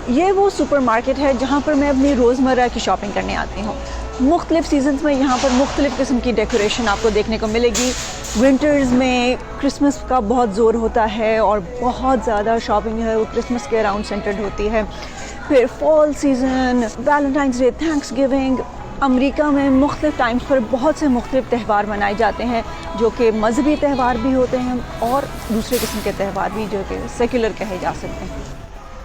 یہ وہ super market ہے جہاں پر میں اپنی روزمرہ کی شاپنگ کرنے آتی ہوں. مختلف سیزنز میں یہاں پر مختلف قسم کی ڈیکوریشن آپ کو دیکھنے کو ملے گی. ونٹرز میں کرسمس کا بہت زور ہوتا ہے اور بہت زیادہ شاپنگ جو ہے وہ کرسمس کے اراؤنڈ سینٹرڈ ہوتی ہے. پھر fall season, Valentine's day, thanksgiving. امریکہ میں مختلف ٹائمز پر بہت سے مختلف تہوار منائے جاتے ہیں جو کہ مذہبی تہوار بھی ہوتے ہیں اور دوسرے قسم کے تہوار بھی جو کہ سیکولر کہے جا سکتے ہیں.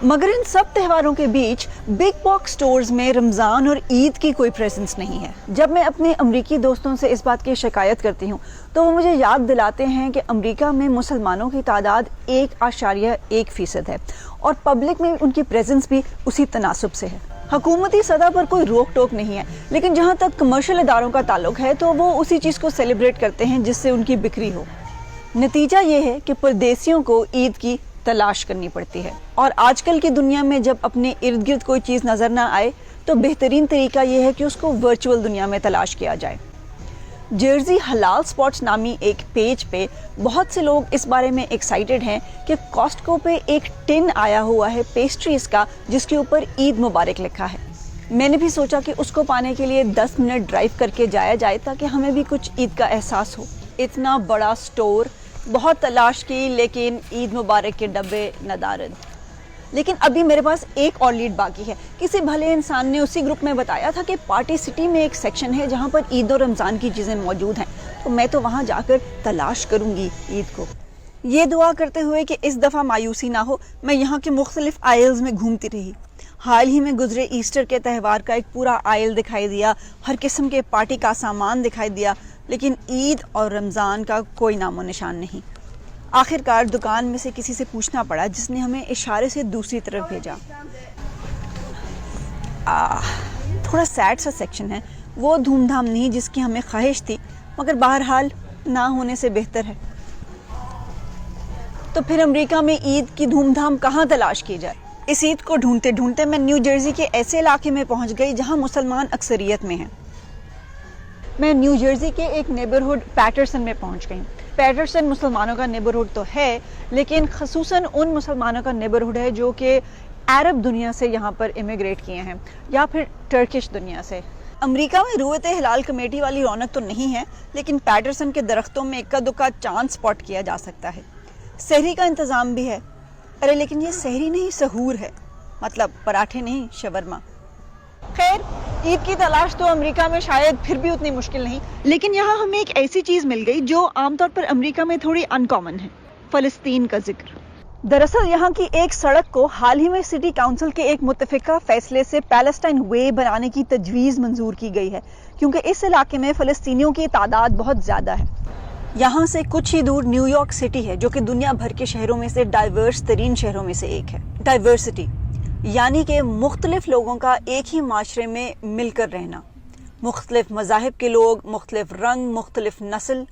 مگر ان سب تہواروں کے بیچ بگ باکس سٹورز میں رمضان اور عید کی کوئی پریزنس نہیں ہے. جب میں اپنے امریکی دوستوں سے اس بات کی شکایت کرتی ہوں تو وہ مجھے یاد دلاتے ہیں کہ امریکہ میں مسلمانوں کی تعداد 1.1% ہے اور پبلک میں ان کی پریزنس بھی اسی تناسب سے ہے. حکومتی سطح پر کوئی روک ٹوک نہیں ہے، لیکن جہاں تک کمرشل اداروں کا تعلق ہے تو وہ اسی چیز کو سیلیبریٹ کرتے ہیں جس سے ان کی بکری ہو. نتیجہ یہ ہے کہ پردیسیوں کو عید کی تلاش کرنی پڑتی ہے، اور آج کل کی دنیا میں جب اپنے ارد گرد کوئی چیز نظر نہ آئے تو بہترین طریقہ یہ ہے کہ اس کو ورچوئل دنیا میں تلاش کیا جائے. جرسی حلال سپاٹس نامی ایک پیج پہ بہت سے لوگ اس بارے میں ایکسائٹڈ ہیں کہ کاسٹکو پہ ایک ٹن آیا ہوا ہے پیسٹریز کا جس کے اوپر عید مبارک لکھا ہے. میں نے بھی سوچا کہ اس کو پانے کے لیے 10 منٹ ڈرائیو کر کے جایا جائے تاکہ ہمیں بھی کچھ عید کا احساس ہو. اتنا بڑا سٹور، بہت تلاش کی لیکن عید مبارک کے ڈبے ندارد. لیکن ابھی میرے پاس ایک اور لیڈ باقی ہے. کسی بھلے انسان نے اسی گروپ میں بتایا تھا کہ پارٹی سٹی میں ایک سیکشن ہے جہاں پر عید اور رمضان کی چیزیں موجود ہیں، تو میں تو وہاں جا کر تلاش کروں گی عید کو. یہ دعا کرتے ہوئے کہ اس دفعہ مایوسی نہ ہو، میں یہاں کے مختلف آئلز میں گھومتی رہی. حال ہی میں گزرے ایسٹر کے تہوار کا ایک پورا آئل دکھائی دیا، ہر قسم کے پارٹی کا سامان دکھائی دیا، لیکن عید اور رمضان کا کوئی نام و نشان نہیں. آخر کار دکان میں سے کسی سے پوچھنا پڑا جس نے ہمیں اشارے سے دوسری طرف بھیجا. تھوڑا سیڈ سا سیکشن ہے، وہ دھوم دھام نہیں جس کی ہمیں خواہش تھی، مگر بہرحال نہ ہونے سے بہتر ہے. تو پھر امریکہ میں عید کی دھوم دھام کہاں تلاش کی جائے؟ اس عید کو ڈھونڈتے ڈھونڈتے میں نیو جرسی کے ایسے علاقے میں پہنچ گئی جہاں مسلمان اکثریت میں ہیں. میں نیو جرسی کے ایک نیبرہڈ پیٹرسن میں پہنچ گئی. پیٹرسن مسلمانوں کا نیبرہڈ تو ہے، لیکن خصوصاً ان مسلمانوں کا نیبرہڈ ہے جو کہ عرب دنیا سے یہاں پر امیگریٹ کیے ہیں یا پھر ٹرکش دنیا سے. امریکہ میں رویت ہلال کمیٹی والی رونق تو نہیں ہے، لیکن پیٹرسن کے درختوں میں اکا دکا چاند سپاٹ کیا جا سکتا ہے. سحری کا انتظام بھی ہے. ارے لیکن یہ سحری نہیں، سحور ہے، مطلب پراٹھے نہیں، شورما. خیر، عید کی تلاش تو امریکہ میں شاید پھر بھی اتنی مشکل نہیں، لیکن یہاں ہمیں ایک ایسی چیز مل گئی جو عام طور پر امریکہ میں تھوڑی ان کامن ہے: فلسطین کا ذکر. دراصل یہاں کی ایک سڑک کو حال ہی میں سٹی کاؤنسل کے ایک متفقہ فیصلے سے پیلسٹائن وے بنانے کی تجویز منظور کی گئی ہے، کیونکہ اس علاقے میں فلسطینیوں کی تعداد بہت زیادہ ہے. یہاں سے کچھ ہی دور نیو یارک سٹی ہے جو کہ دنیا بھر کے شہروں میں سے ڈائیورس ترین شہروں میں سے ایک ہے. ڈائیورسٹی یعنی کہ مختلف لوگوں کا ایک ہی معاشرے میں مل کر رہنا، مختلف مذاہب کے لوگ، مختلف رنگ، مختلف نسل.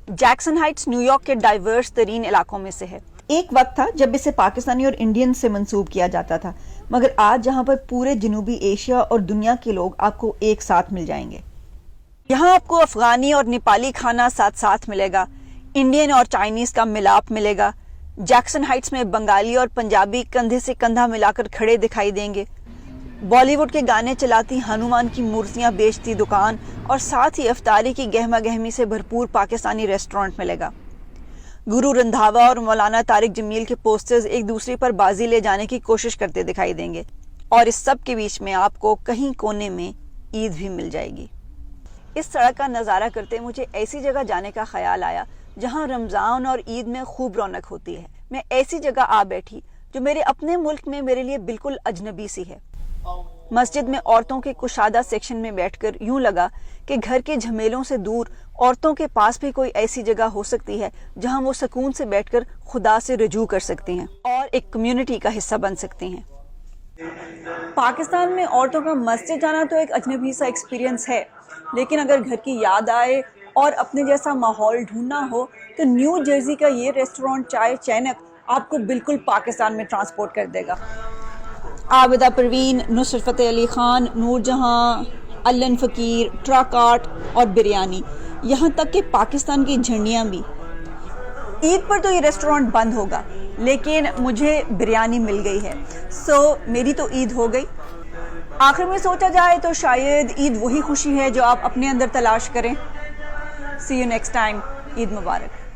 جیکسن ہائٹس نیو یارک کے ڈائیورس ترین علاقوں میں سے ہے. ایک وقت تھا جب اسے پاکستانی اور انڈین سے منسوب کیا جاتا تھا، مگر آج جہاں پر پورے جنوبی ایشیا اور دنیا کے لوگ آپ کو ایک ساتھ مل جائیں گے. یہاں آپ کو افغانی اور نیپالی کھانا ساتھ ساتھ ملے گا، انڈین اور چائنیز کا ملاپ ملے گا. جیکسن ہائٹس میں بنگالی اور پنجابی کندھے سے کندھا ملا کر کھڑے دکھائی دیں گے. بالی ووڈ کے گانے چلاتی ہنومان کی مورتیاں بیچتی دکان اور ساتھ ہی افطاری کی گہما گہمی سے بھرپور پاکستانی ریسٹورنٹ ملے گا. گرو رندھاوا اور مولانا طارق جمیل کے پوسٹرز ایک دوسرے پر بازی لے جانے کی کوشش کرتے دکھائی دیں گے، اور اس سب کے بیچ میں آپ کو کہیں کونے میں عید بھی مل جائے گی. اس سڑک کا نظارہ کرتے مجھے ایسی جگہ جانے کا خیال آیا جہاں رمضان اور عید میں خوب رونق ہوتی ہے. میں ایسی جگہ آ بیٹھی جو میرے اپنے ملک میں میرے لیے بالکل اجنبی سی ہے. مسجد میں عورتوں کے کشادہ سیکشن میں بیٹھ کر یوں لگا کہ گھر کے جھمیلوں سے دور عورتوں کے پاس بھی کوئی ایسی جگہ ہو سکتی ہے جہاں وہ سکون سے بیٹھ کر خدا سے رجوع کر سکتی ہیں اور ایک کمیونٹی کا حصہ بن سکتی ہیں. پاکستان میں عورتوں کا مسجد جانا تو ایک اجنبی سا ایکسپیرینس ہے، لیکن اگر گھر کی یاد آئے اور اپنے جیسا ماحول ڈھونڈنا ہو تو نیو جرسی کا یہ ریسٹورنٹ چائے چینک آپ کو بالکل پاکستان میں ٹرانسپورٹ کر دے گا. عابدہ پروین، نصرت فتح علی خان، نور جہاں، الن فقیر، ٹرک آرٹ اور بریانی، یہاں تک کہ پاکستان کی جھنڈیاں بھی. عید پر تو یہ ریسٹورینٹ بند ہوگا، لیکن مجھے بریانی مل گئی ہے، سو میری تو عید ہو گئی۔ آخر میں سوچا جائے تو شاید عید وہی خوشی ہے جو آپ اپنے اندر تلاش کریں۔ See you next time, Eid Mubarak.